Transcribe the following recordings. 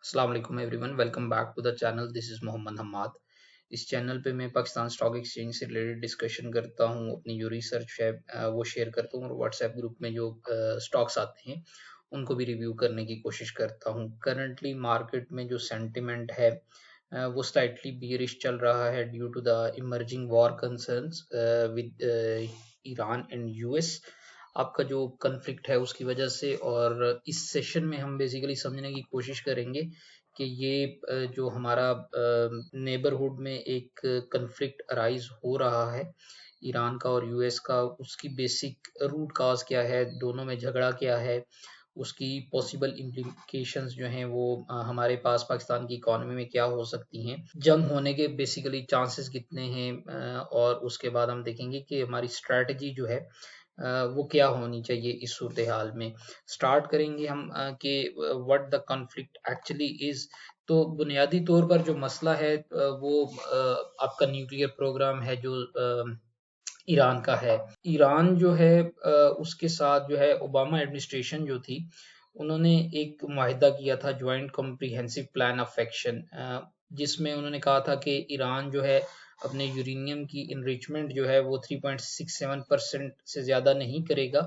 अस्सलाम वालेकुम everyone, welcome back to the channel. This is Mohammad Hammad. इस चैनल पे मैं पाकिस्तान स्टॉक एक्सचेंज से रिलेटेड डिस्कशन करता हूँ, अपनी जो रिसर्च है वो शेयर करता हूँ और व्हाट्सएप ग्रुप में जो स्टॉक्स आते हैं उनको भी रिव्यू करने की कोशिश करता हूँ। करंटली मार्केट में जो सेंटिमेंट है वो स्लाइटली बियरिश चल रहा है due to the emerging war concerns with Iran and US. आपका जो कन्फ्लिक्ट है उसकी वजह से, और इस सेशन में हम बेसिकली समझने की कोशिश करेंगे कि ये जो हमारा नेबरहुड में एक कन्फ्लिक्ट अराइज हो रहा है ईरान का और यूएस का, उसकी बेसिक रूट काज क्या है, दोनों में झगड़ा क्या है, उसकी पॉसिबल इम्प्लीकेशंस जो हैं वो हमारे पास पाकिस्तान की इकोनॉमी में क्या हो सकती हैं, जंग होने के बेसिकली चांसेस कितने हैं, और उसके बाद हम देखेंगे कि हमारी स्ट्रैटेजी जो है वो क्या होनी चाहिए इस सूरत हाल में। स्टार्ट करेंगे हम कि what the conflict actually is. तो बुनियादी तौर पर जो मसला है वो आपका न्यूक्लियर प्रोग्राम है जो ईरान का है। ईरान जो है उसके साथ जो है ओबामा एडमिनिस्ट्रेशन जो थी, उन्होंने एक मुआहिदा किया था, joint comprehensive plan of action, जिसमें उन्होंने कहा था कि ईरान जो है अपने यूरेनियम की इनरिचमेंट जो है वो 3.67% से ज़्यादा नहीं करेगा,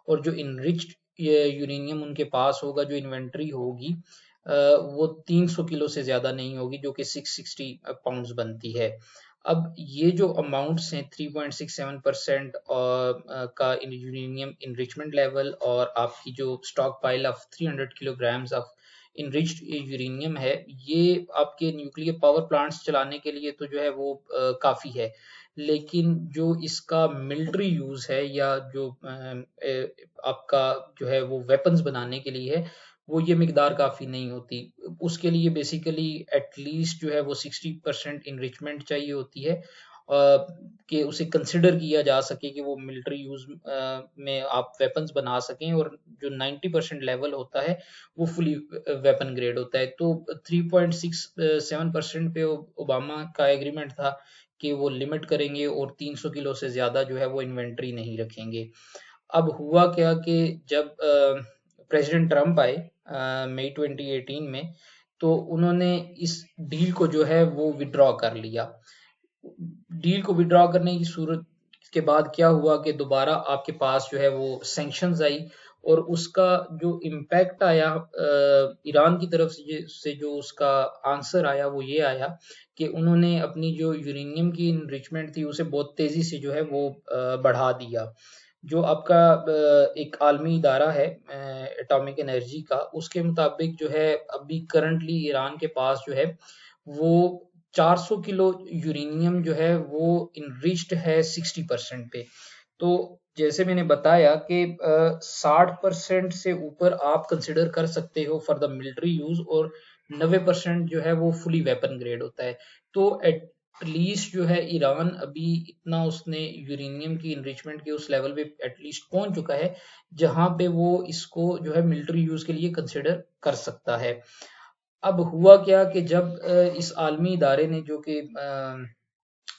और जो इनरिच्ड यूरेनियम उनके पास होगा, जो इन्वेंट्री होगी वो 300 किलो से ज़्यादा नहीं होगी, जो कि 660 पाउंड्स बनती है। अब ये जो अमाउंट्स हैं 3.67% का यूरेनियम इनरिचमेंट लेवल, और आपकी जो stock pile of 300 kilograms of enriched uranium है, ये आपके न्यूक्लियर पावर प्लांट्स चलाने के लिए तो जो है वो काफ़ी है। लेकिन जो इसका मिलिट्री यूज़ है, या जो आपका जो है वो वेपन्स बनाने के लिए है, वो ये मिकदार काफ़ी नहीं होती। उसके लिए बेसिकली एटलीस्ट जो है वो 60% इनरिचमेंट चाहिए होती है कि उसे कंसिडर किया जा सके कि वो मिलिट्री यूज में आप वेपन्स बना सकें, और जो 90% लेवल होता है वो फुली वेपन ग्रेड होता है। तो 3.67% पे ओबामा का एग्रीमेंट था कि वो लिमिट करेंगे और 300 किलो से ज़्यादा जो है वो इन्वेंट्री नहीं रखेंगे। अब हुआ क्या कि जब प्रेसिडेंट ट्रंप आए मई 2018 में, तो उन्होंने इस डील को जो है वो विड्रॉ कर लिया। डील को विड्रॉ करने की सूरत के बाद क्या हुआ कि दोबारा आपके पास जो है वो सैंक्शंस आई, और उसका जो इम्पैक्ट आया ईरान की तरफ से जो उसका आंसर आया वो ये आया कि उन्होंने अपनी जो यूरेनियम की इनरिचमेंट थी उसे बहुत तेजी से जो है वो बढ़ा दिया। जो आपका एक आलमी इदारा है एटॉमिक एनर्जी का, उसके मुताबिक जो है अभी करंटली ईरान के पास जो है वो 400 किलो यूरेनियम जो है वो इनरिच्ड है 60% पे। तो जैसे मैंने बताया कि 60% से ऊपर आप कंसिडर कर सकते हो फॉर द मिलिट्री यूज, और 90% जो है वो फुली वेपन ग्रेड होता है। तो एटलीस्ट जो है ईरान अभी इतना उसने यूरेनियम की इनरिचमेंट के उस लेवल पे एटलीस्ट पहुंच चुका है जहां पे वो इसको जो है मिलिट्री यूज के लिए कंसिडर कर सकता है। अब हुआ क्या कि जब इस आलमी इदारे ने, जो कि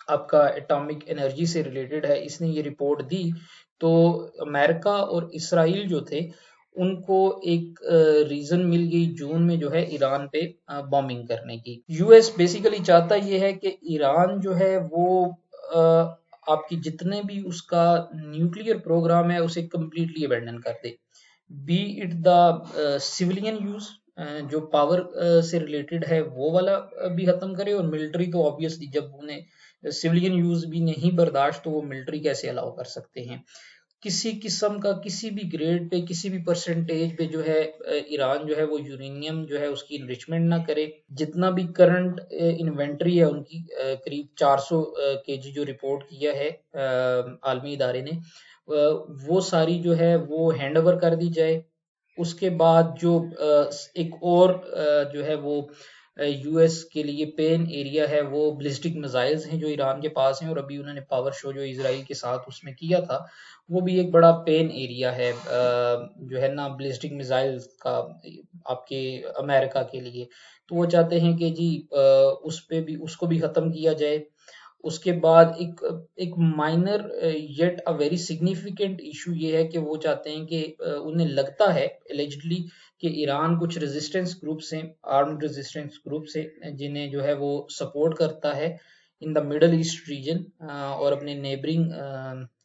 आपका एटॉमिक एनर्जी से रिलेटेड है, इसने ये रिपोर्ट दी, तो अमेरिका और इसराइल जो थे उनको एक रीजन मिल गई जून में जो है ईरान पे बॉम्बिंग करने की। यूएस बेसिकली चाहता ये है कि ईरान जो है वो अ, आपकी जितने भी उसका न्यूक्लियर प्रोग्राम है उसे कम्प्लीटली अबेंडन कर दे, be it the civilian use, जो पावर से रिलेटेड है वो वाला भी खत्म करे, और मिलिट्री तो ऑब्वियसली जब उन्हें सिविलियन यूज भी नहीं बर्दाश्त तो वो मिलिट्री कैसे अलाउ कर सकते हैं। किसी किस्म का किसी भी ग्रेड पे किसी भी परसेंटेज पे जो है ईरान जो है वो यूरेनियम जो है उसकी इनरिचमेंट ना करे। जितना भी करंट इन्वेंट्री है उनकी करीब 400 केजी जो रिपोर्ट किया है आलमी इदारे ने, वो सारी जो है वो हैंड ओवर कर दी जाए। उसके बाद जो एक और जो है वो यूएस के लिए पेन एरिया है, वो बैलिस्टिक मिसाइल्स हैं जो ईरान के पास हैं, और अभी उन्होंने पावर शो जो इसराइल के साथ उसमें किया था, वो भी एक बड़ा पेन एरिया है जो है ना बैलिस्टिक मिसाइल्स का आपके अमेरिका के लिए। तो वो चाहते हैं कि जी उस पे भी उसको भी ख़त्म किया जाए। उसके बाद एक minor yet a very significant issue ये है कि वो चाहते हैं कि उन्हें लगता है एलिजिडली कि ईरान कुछ रेजिस्टेंस ग्रुप्स हैं, आर्म्ड रेजिस्टेंस ग्रुप्स हैं जिन्हें जो है वो सपोर्ट करता है in the middle east region और अपने नेबरिंग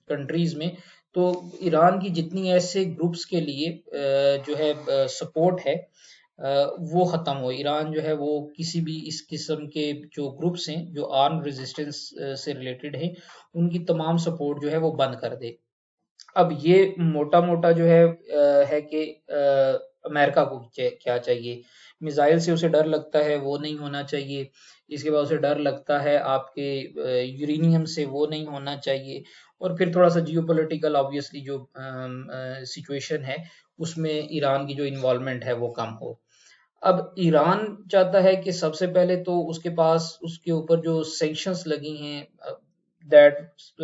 कंट्रीज में। तो ईरान की जितनी ऐसे ग्रुप्स के लिए जो है सपोर्ट है वो ख़त्म हो। ईरान जो है वो किसी भी इस किस्म के जो ग्रुप्स हैं जो आर्म रेजिस्टेंस से रिलेटेड हैं उनकी तमाम सपोर्ट जो है वो बंद कर दे। अब ये मोटा मोटा जो है कि अमेरिका को क्या चाहिए। मिसाइल से उसे डर लगता है, वो नहीं होना चाहिए। इसके बाद उसे डर लगता है आपके यूरेनियम से, वो नहीं होना चाहिए। और फिर थोड़ा सा जियोपॉलिटिकल ऑब्वियसली जो सिचुएशन है उसमें ईरान की जो इन्वॉल्वमेंट है वो कम हो। अब ईरान चाहता है कि सबसे पहले तो उसके पास उसके ऊपर जो सैंक्शंस लगी हैं दैट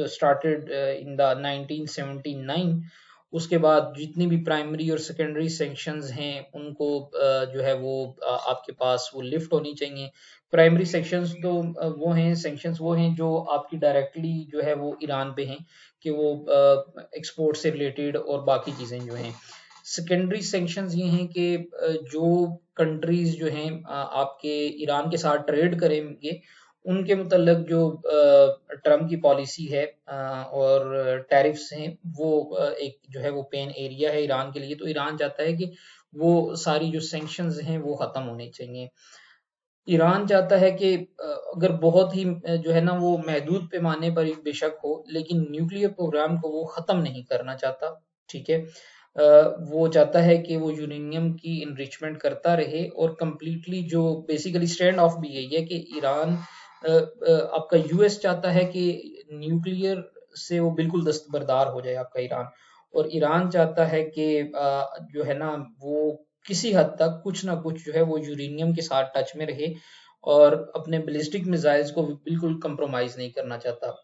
स्टार्टेड इन द 1979, उसके बाद जितनी भी प्राइमरी और सेकेंडरी सैंक्शंस हैं उनको जो है वो आपके पास वो लिफ्ट होनी चाहिए। प्राइमरी सेक्शंस तो वो हैं सैंक्शंस वो हैं जो आपकी डायरेक्टली जो है वो ईरान पे हैं कि वो एक्सपोर्ट से रिलेटेड और बाकी चीज़ें जो हैं। सेकेंडरी सैंक्शंस ये हैं कि जो कंट्रीज जो हैं आपके ईरान के साथ ट्रेड करेंगे उनके मुतल्लिक जो ट्रम्प की पॉलिसी है और टैरिफ्स हैं वो एक जो है वो पेन एरिया है ईरान के लिए। तो ईरान चाहता है कि वो सारी जो सैंक्शंस हैं वो ख़त्म होने चाहिए। ईरान चाहता है कि अगर बहुत ही जो है ना वो महदूद पैमाने पर ही बेशक हो लेकिन न्यूक्लियर प्रोग्राम को वो ख़त्म नहीं करना चाहता, ठीक है। वो चाहता है कि वो यूरेनियम की इनरिचमेंट करता रहे और कंप्लीटली जो बेसिकली स्टैंड ऑफ भी यही है कि ईरान आपका यूएस चाहता है कि न्यूक्लियर से वो बिल्कुल दस्तबरदार हो जाए आपका ईरान। और ईरान चाहता है कि जो है ना वो किसी हद तक कुछ ना कुछ जो है वो यूरेनियम के साथ टच में रहे और अपने बैलिस्टिक मिसाइल्स को बिल्कुल कंप्रोमाइज नहीं करना चाहता।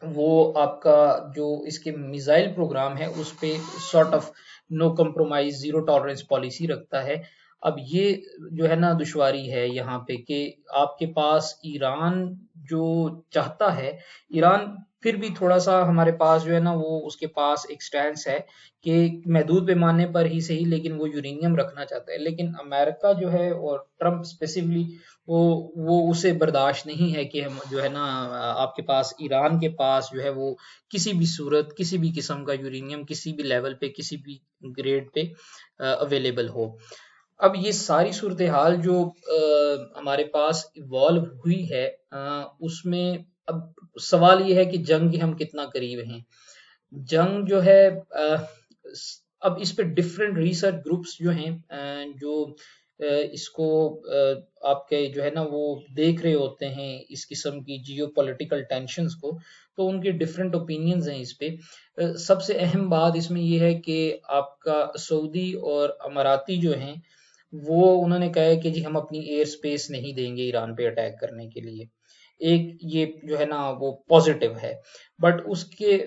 वो आपका जो इसके मिसाइल प्रोग्राम है उस पे sort of no compromise zero tolerance policy रखता है। अब ये जो है ना दुश्वारी है यहाँ पे कि आपके पास ईरान जो चाहता है, ईरान फिर भी थोड़ा सा हमारे पास जो है ना वो उसके पास एक स्टैंस है कि महदूद पैमाने पर ही सही लेकिन वो यूरेनियम रखना चाहता है। लेकिन अमेरिका जो है और ट्रम्प स्पेसिफिकली वो उसे बर्दाश्त नहीं है कि हम जो है ना आपके पास ईरान के पास जो है वो किसी भी सूरत किसी भी किस्म का यूरेनियम किसी भी लेवल पे किसी भी ग्रेड पे अवेलेबल हो। अब ये सारी सूरत हाल जो हमारे पास इवॉल्व हुई है उसमें अब सवाल ये है कि जंग के हम कितना करीब हैं। जंग जो है अब इस पे डिफरेंट रिसर्च ग्रुप्स जो हैं जो इसको आपके जो है ना वो देख रहे होते हैं इस किस्म की जियो पॉलिटिकल टेंशंस को। तो उनके डिफरेंट ओपिनियंस हैं इस पे। सबसे अहम बात इसमें ये है कि आपका सऊदी और अमाराती जो हैं वो उन्होंने कहा है कि जी हम अपनी एयर स्पेस नहीं देंगे ईरान पे अटैक करने के लिए। एक ये जो है ना वो पॉजिटिव है। बट उसके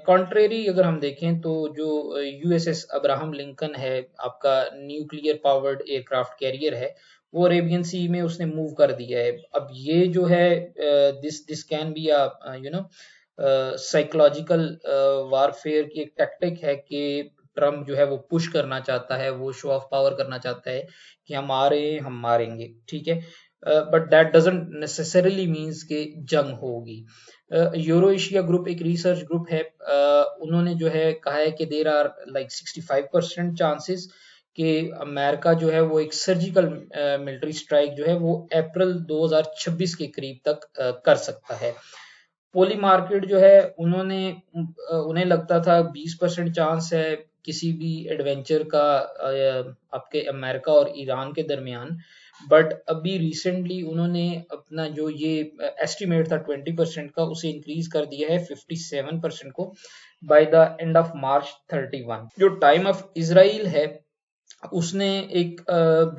कॉन्ट्रेरी अगर हम देखें तो जो यूएसएस अब्राहम लिंकन है आपका न्यूक्लियर पावर्ड एयरक्राफ्ट कैरियर है वो अरेबियन सी में उसने मूव कर दिया है। अब ये जो है this this can be you know psychological warfare की एक टैक्टिक है कि ट्रम्प जो है वो पुश करना चाहता है, वो शो ऑफ पावर करना चाहता है कि हम आ रहे हैं, हम मारेंगे, ठीक है। But that doesn't necessarily means कि जंग होगी। यूरो एशिया ग्रुप एक रिसर्च ग्रुप है, उन्होंने जो है कहा है कि देर आर लाइक 65% चांसेस कि अमेरिका जो है वो एक सर्जिकल मिलिट्री स्ट्राइक जो है वो अप्रैल 2026 के करीब तक कर सकता है। पोली मार्केट जो है उन्होंने उन्हें लगता था 20% चांस है किसी भी एडवेंचर का आपके अमेरिका और ईरान के दरमियान। बट अभी रिसेंटली उन्होंने अपना जो ये एस्टिमेट था 20% का उसे इंक्रीज कर दिया है 57% को by the end of March 31। जो टाइम ऑफ इसराइल है उसने एक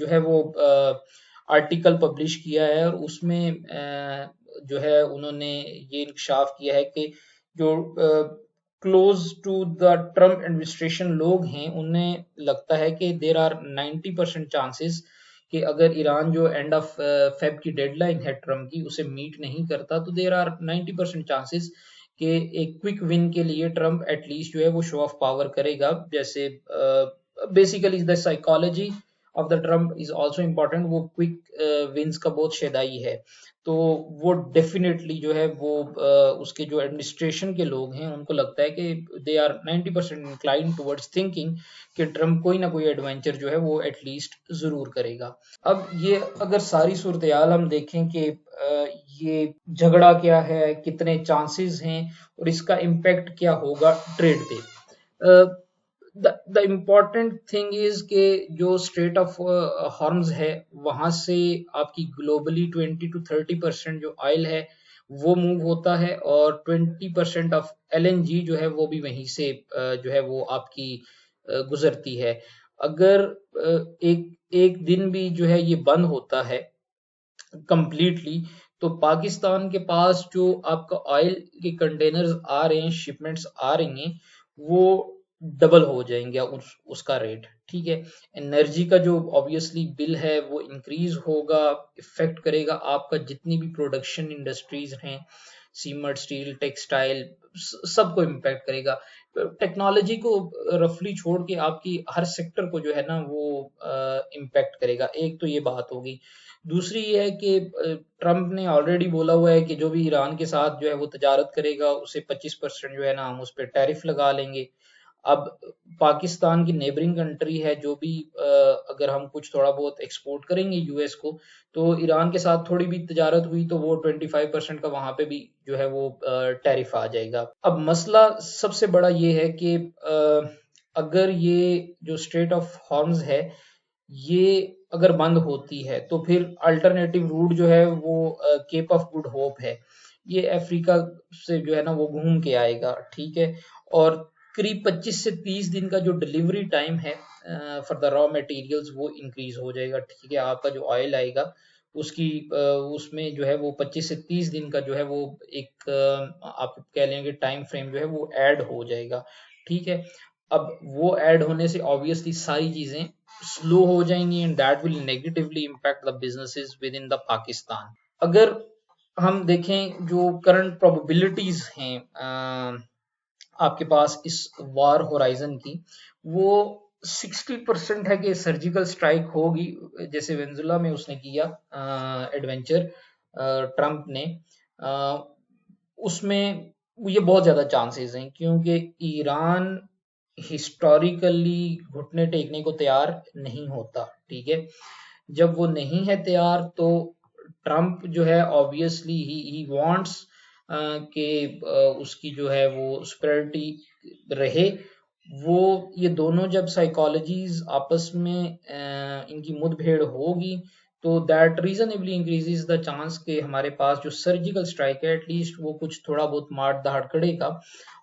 जो है वो आर्टिकल पब्लिश किया है और उसमें जो है उन्होंने ये इंकशाफ किया है कि जो close to the Trump administration लोग हैं उन्हें लगता है कि देर आर 90% चांसेस कि अगर ईरान जो एंड ऑफ फेब की डेडलाइन है ट्रम्प की उसे मीट नहीं करता तो देर आर 90% चांसेस कि एक क्विक विन के लिए ट्रम्प एटलीस्ट जो है वो शो ऑफ पावर करेगा। जैसे basically the psychology of the Trump is also important, वो क्विक विंस का बहुत शेदाई है। तो वो डेफिनेटली जो है वो उसके जो एडमिनिस्ट्रेशन के लोग हैं उनको लगता है कि they are 90% inclined towards thinking कि ट्रम्प कोई ना कोई एडवेंचर जो है वो एटलीस्ट जरूर करेगा। अब ये अगर सारी सूरत-ए-हाल हम देखें कि ये झगड़ा क्या है, कितने चांसेस हैं और इसका इम्पैक्ट क्या होगा ट्रेड पे। द इम्पोर्टेंट थिंग इज कि जो स्ट्रेट ऑफ हॉर्मज है वहां से आपकी ग्लोबली 20 to 30% जो ऑयल है वो मूव होता है और 20% ऑफ एलएनजी जो है वो भी वहीं से जो है वो आपकी गुजरती है। अगर एक एक दिन भी जो है ये बंद होता है कंप्लीटली तो पाकिस्तान के पास जो आपका ऑयल के कंटेनर्स आ रहे हैं, शिपमेंट्स आ रही हैं, वो डबल हो जाएंगे उसका रेट। ठीक है, एनर्जी का जो ऑब्वियसली बिल है वो इंक्रीज होगा, इफेक्ट करेगा आपका जितनी भी प्रोडक्शन इंडस्ट्रीज हैं, सीमेंट, स्टील, टेक्सटाइल, सबको इम्पैक्ट करेगा। टेक्नोलॉजी को रफली छोड़ के आपकी हर सेक्टर को जो है ना वो इम्पैक्ट करेगा। एक तो ये बात होगी। दूसरी ये है कि ट्रम्प ने ऑलरेडी बोला हुआ है कि जो भी ईरान के साथ जो है वो तजारत करेगा उसे 25% जो है ना हम उस पर टैरिफ लगा लेंगे। अब पाकिस्तान की नेबरिंग कंट्री है, जो भी अगर हम कुछ थोड़ा बहुत एक्सपोर्ट करेंगे यूएस को तो ईरान के साथ थोड़ी भी तजारत हुई तो वो 25% का वहां पे भी जो है वो टैरिफ आ जाएगा। अब मसला सबसे बड़ा ये है कि अगर ये जो स्ट्रेट ऑफ हॉर्मज है ये अगर बंद होती है तो फिर अल्टरनेटिव रूट जो है वो केप ऑफ गुड होप है, ये अफ्रीका से जो है ना वो घूम के आएगा। ठीक है, और करीब 25 से 30 दिन का जो डिलीवरी टाइम है फॉर द रॉ मटेरियल्स वो इंक्रीज हो जाएगा। ठीक है, आपका जो ऑयल आएगा उसकी उसमें जो है वो 25 से 30 दिन का जो है वो एक आप कह लेंगे टाइम फ्रेम जो है वो ऐड हो जाएगा। ठीक है, अब वो ऐड होने से ऑब्वियसली सारी चीजें स्लो हो जाएंगी and that will negatively impact the businesses with in the Pakistan. अगर हम देखें जो करंट प्रोबेबिलिटीज हैं आपके पास इस वार होराइजन की, वो 60% है कि सर्जिकल स्ट्राइक होगी जैसे वेनेजुला में उसने किया एडवेंचर ट्रम्प ने। उसमें ये बहुत ज्यादा चांसेस हैं क्योंकि ईरान हिस्टोरिकली घुटने टेकने को तैयार नहीं होता। ठीक है, जब वो नहीं है तैयार तो ट्रम्प जो है ऑब्वियसली ही वांट्स कि उसकी जो है वो सुपरियरिटी रहे। वो ये दोनों जब साइकोलॉजीज आपस में इनकी मुठभेड़ होगी तो that reasonably increases the chance कि हमारे पास जो सर्जिकल स्ट्राइक है एटलीस्ट वो कुछ थोड़ा बहुत मार धाड़ करेगा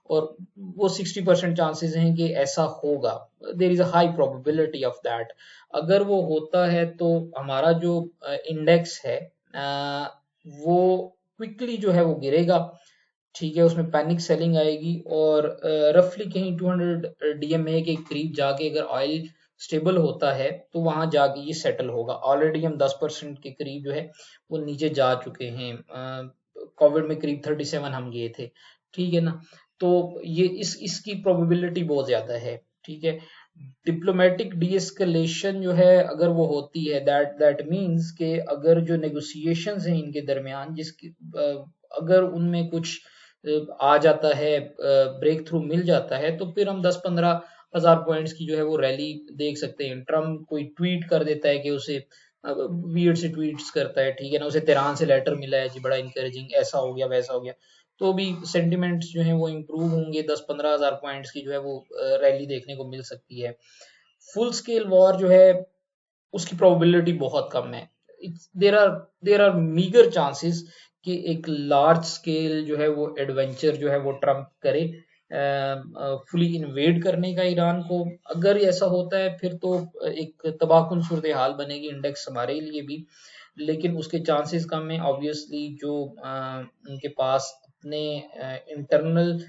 और वो 60% चांसेस हैं कि ऐसा होगा। There is a high probability of that. अगर वो होता है तो हमारा जो इंडेक्स है वो क्विकली जो है वो गिरेगा। ठीक है, उसमें पैनिक सेलिंग आएगी और रफली कहीं 200 डीएमए के करीब जाके अगर ऑयल स्टेबल होता है तो वहां जाके ये सेटल होगा। ऑलरेडी हम 10% के करीब जो है वो नीचे जा चुके हैं। कोविड में करीब 37 हम गए थे। ठीक है ना, तो ये इसकी प्रोबेबिलिटी बहुत ज्यादा है। ठीक है, डिप्लोमेटिक डीएस्केलेशन जो है अगर वो होती है दैट मींस कि अगर जो नेगोशिएशंस हैं इनके दरमियान जिसकी अगर उनमें कुछ आ जाता है, ब्रेक थ्रू मिल जाता है तो फिर हम 10-15 हजार पॉइंट्स की जो है वो रैली देख सकते हैं। ट्रम्प कोई ट्वीट कर देता है कि उसे वियर्ड से ट्वीट्स करता है, ठीक है ना, उसे तेहरान से लेटर मिला है जी बड़ा इंकरेजिंग, ऐसा हो गया वैसा हो गया, तो भी सेंटिमेंट्स जो है वो इम्प्रूव होंगे। 10-15 हजार पॉइंट्स की जो है वो रैली देखने को मिल सकती है। फुल स्केल वॉर जो है उसकी प्रोबेबिलिटी बहुत कम है। देर आर मीगर चांसेस कि एक लार्ज स्केल जो है वो एडवेंचर जो है वो ट्रम्प करे फुली इन्वेड करने का ईरान को। अगर ऐसा होता है फिर तो एक तबाहकुन सूरत हाल बनेगी इंडेक्स हमारे लिए भी, लेकिन उसके चांसेस कम है। ऑब्वियसली जो उनके पास अपने इंटरनल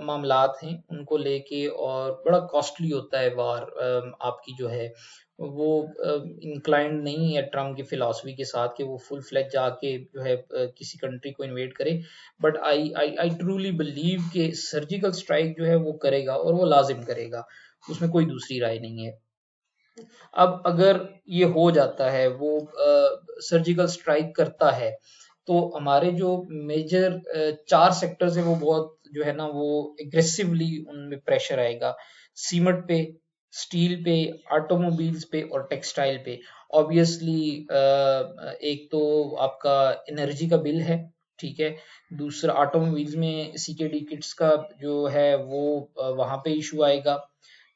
मामलात हैं उनको लेके और बड़ा कॉस्टली होता है वार आपकी जो है वो इंक्लाइंड नहीं है ट्रम्प की फिलॉसफी के साथ कि वो फुल फ्लेज जाके जो है किसी कंट्री को इन्वेड करे। बट आई ट्रूली बिलीव कि सर्जिकल स्ट्राइक जो है वो करेगा और वो लाजिम करेगा, उसमें कोई दूसरी राय नहीं है। अब अगर ये हो जाता है, वो सर्जिकल स्ट्राइक करता है, तो हमारे जो मेजर 4 सेक्टर्स है वो बहुत जो है ना वो एग्रेसिवली उनमें प्रेशर आएगा। सीमेंट पे, स्टील पे, ऑटोमोबाइल्स पे और टेक्सटाइल पे। ऑब्वियसली एक तो आपका एनर्जी का बिल है, ठीक है। दूसरा ऑटोमोबाइल्स में सीकेडी किट्स का जो है वो वहाँ पे इशू आएगा,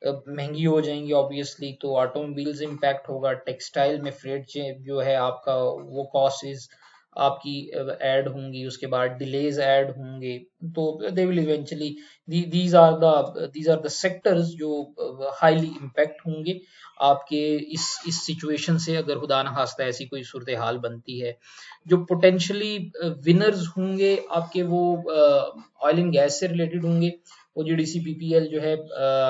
महंगी हो जाएंगी ऑब्वियसली, तो ऑटोमोबाइल्स इम्पैक्ट होगा। टेक्सटाइल में फ्रेट जो है आपका वो कॉस्टेस आपकी ऐड होंगी, उसके बाद डिलेज ऐड होंगे, तो they will eventually these are the sectors जो हाईली इम्पैक्ट होंगे आपके इस सिचुएशन से, अगर खुदा न खास्ता ऐसी कोई सूरत हाल बनती है। जो पोटेंशियली विनर्स होंगे आपके, वो ऑयल एंड गैस से रिलेटेड होंगे। ओजीडीसी पीपीएल जो है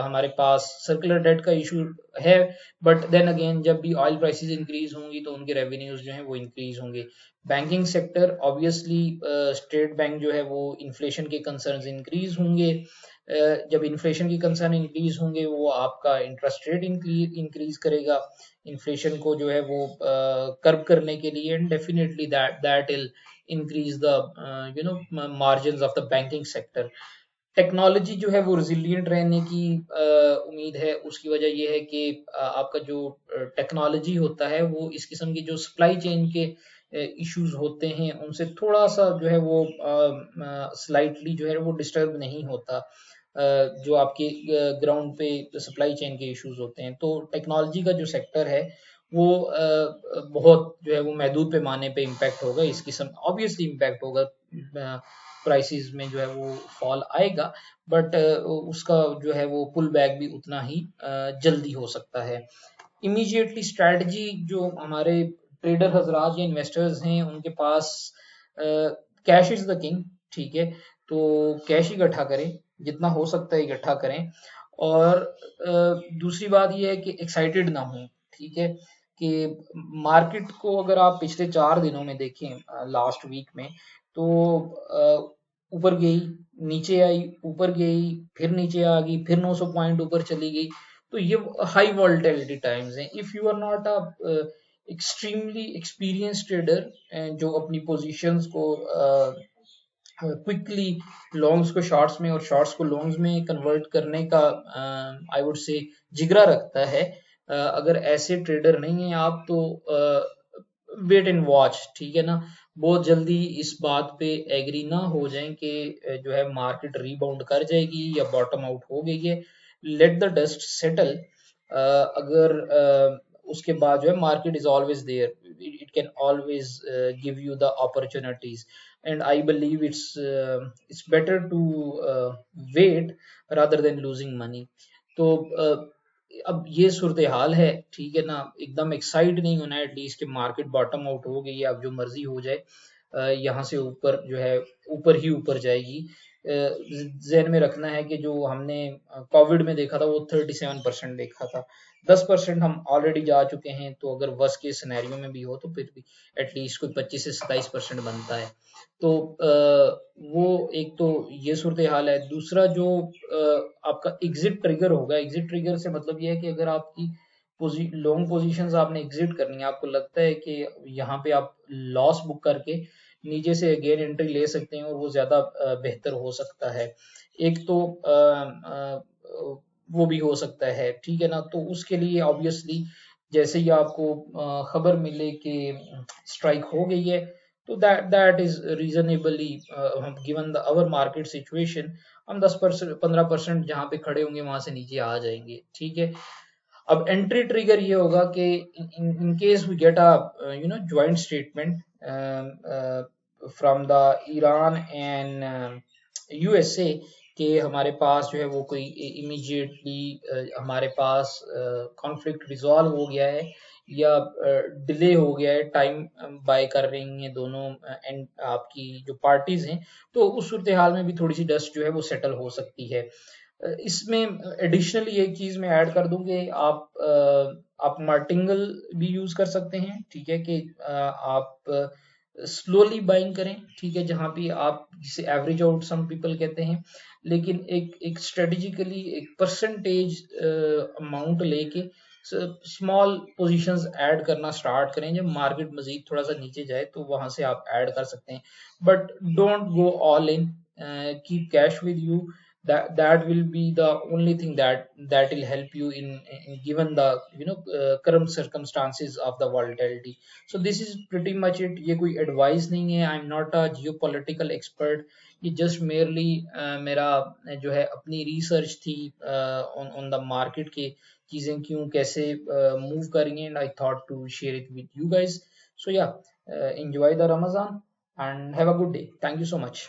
हमारे पास सर्कुलर डेट का इशू है, बट देन अगेन जब भी ऑयल प्राइसेस इंक्रीज होंगी तो उनके रेवेन्यूज जो हैं वो इंक्रीज होंगे। Banking sector obviously state bank जो है वो इन्फ्लेशन के कंसर्न्स इंक्रीज होंगे। जब इन्फ्लेशन की कंसर्न इंक्रीज होंगे वो आपका इंटरेस्ट रेट इंक्रीज करेगा इन्फ्लेशन को जो है वो कर्ब करने के लिए, and definitely that will increase the margins of the banking sector. Technology जो है वो रिजिलियंट रहने की उम्मीद है। उसकी वजह ये है कि आपका जो टेक्नोलॉजी होता है वो इस किस्म की जो सप्लाई चेन के इश्यूज होते हैं उनसे थोड़ा सा जो है वो स्लाइटली जो है वो डिस्टर्ब नहीं होता, जो आपके ग्राउंड पे सप्लाई चेन के इश्यूज होते हैं। तो टेक्नोलॉजी का जो सेक्टर है वो बहुत जो है वो महदूद पैमाने पे इम्पैक्ट होगा। इस किस्म ऑब्वियसली इम्पैक्ट होगा, प्राइसेस में जो है वो फॉल आएगा, बट उसका जो है वो पुल बैक भी उतना ही जल्दी हो सकता है। इमीडिएटली स्ट्रैटेजी जो हमारे ट्रेडर हजरात या इन्वेस्टर्स हैं उनके पास, कैश इज द किंग, ठीक है। तो कैश इकट्ठा करें, जितना हो सकता है इकट्ठा करें। और दूसरी बात यह है कि एक्साइटेड ना हो, ठीक है। कि मार्केट को अगर आप पिछले 4 दिनों में देखें, लास्ट वीक में, तो ऊपर गई, नीचे आई, ऊपर गई, फिर नीचे आ गई, फिर 900 पॉइंट ऊपर चली गई। तो ये हाई वॉलेटिलिटी टाइम्स हैं। If you are not a extremely experience trader जो अपनी पोजीशंस को क्विकली लॉन्ग्स को शॉर्ट्स में और शॉर्ट्स को लॉन्ग्स में कन्वर्ट करने का आई वुड से जिगरा रखता है, अगर ऐसे ट्रेडर नहीं हैं आप, तो वेट एंड वॉच, ठीक है ना। बहुत जल्दी इस बात पे एग्री ना हो जाएं कि जो है मार्केट रीबाउंड कर जाएगी या बॉटम आउट हो गई है। Let the dust settle. अगर उसके बाद जो है market is always there, it can always give you the opportunities, and I believe it's better to wait rather than losing money. तो अब ये सूरत हाल है, ठीक है ना। एकदम एक्साइट नहीं होना है एटलीस्ट कि मार्केट बॉटम आउट हो गई है, अब जो मर्जी हो जाए, यहाँ से ऊपर जो है ऊपर ही ऊपर जाएगी। जहन में रखना है कि जो हमने कोविड में देखा था वो 37% देखा था, 10% हम ऑलरेडी जा चुके हैं। तो अगर वर्स्ट के सिनेरियो में भी हो तो फिर भी एटलीस्ट कोई 25 से 27% बनता है। तो वो एक तो ये सूरत हाल है। दूसरा जो आपका एग्जिट ट्रिगर होगा, एग्जिट ट्रिगर से मतलब ये है कि अगर आपकी लॉन्ग पोजीशंस आपने एग्जिट करनी है, आपको लगता है कि यहाँ पे आप लॉस बुक करके नीचे से अगेन एंट्री ले सकते हैं और वो ज़्यादा बेहतर हो सकता है। एक तो वो भी हो सकता है, ठीक है ना। तो उसके लिए ऑब्वियसली जैसे ही आपको खबर मिले कि स्ट्राइक हो गई है, तो that is reasonably given the our market situation, हम 10% 15% जहाँ पे खड़े होंगे वहां से नीचे आ जाएंगे, ठीक है। अब एंट्री ट्रिगर ये होगा कि in case we get a joint statement from the Iran and USA कि हमारे पास जो है वो कोई इमीडिएटली हमारे पास कॉन्फ्लिक्ट रिजॉल्व हो गया है या डिले हो गया है, टाइम बाय कर रही हैं दोनों एंड आपकी जो पार्टीज हैं, तो उस सूरत हाल में भी थोड़ी सी डस्ट जो है वो सेटल हो सकती है। इसमें एडिशनली एक चीज मैं ऐड कर दूं कि आप आप मार्टिंगल भी यूज कर सकते हैं, ठीक है, कि आप स्लोली बाइंग करें, ठीक है, जहां भी आप जिसे एवरेज आउट सम पीपल कहते हैं, लेकिन एक एक स्ट्रेटेजिकली एक परसेंटेज अमाउंट लेके स्मॉल पोजीशंस ऐड करना स्टार्ट करें। जब मार्केट मजीद थोड़ा सा नीचे जाए तो वहां से आप ऐड कर सकते हैं, but don't go all in, keep cash with you. That will be the only thing that will help you in given the current circumstances of the volatility. So this is pretty much it. ये कोई advice नहीं है, I'm not a geopolitical expert, ये just merely मेरा जो है अपनी research थी on the market के चीजें क्यों कैसे move करेंगे, and I thought to share it with you guys. So yeah, enjoy the Ramadan and have a good day. Thank you so much.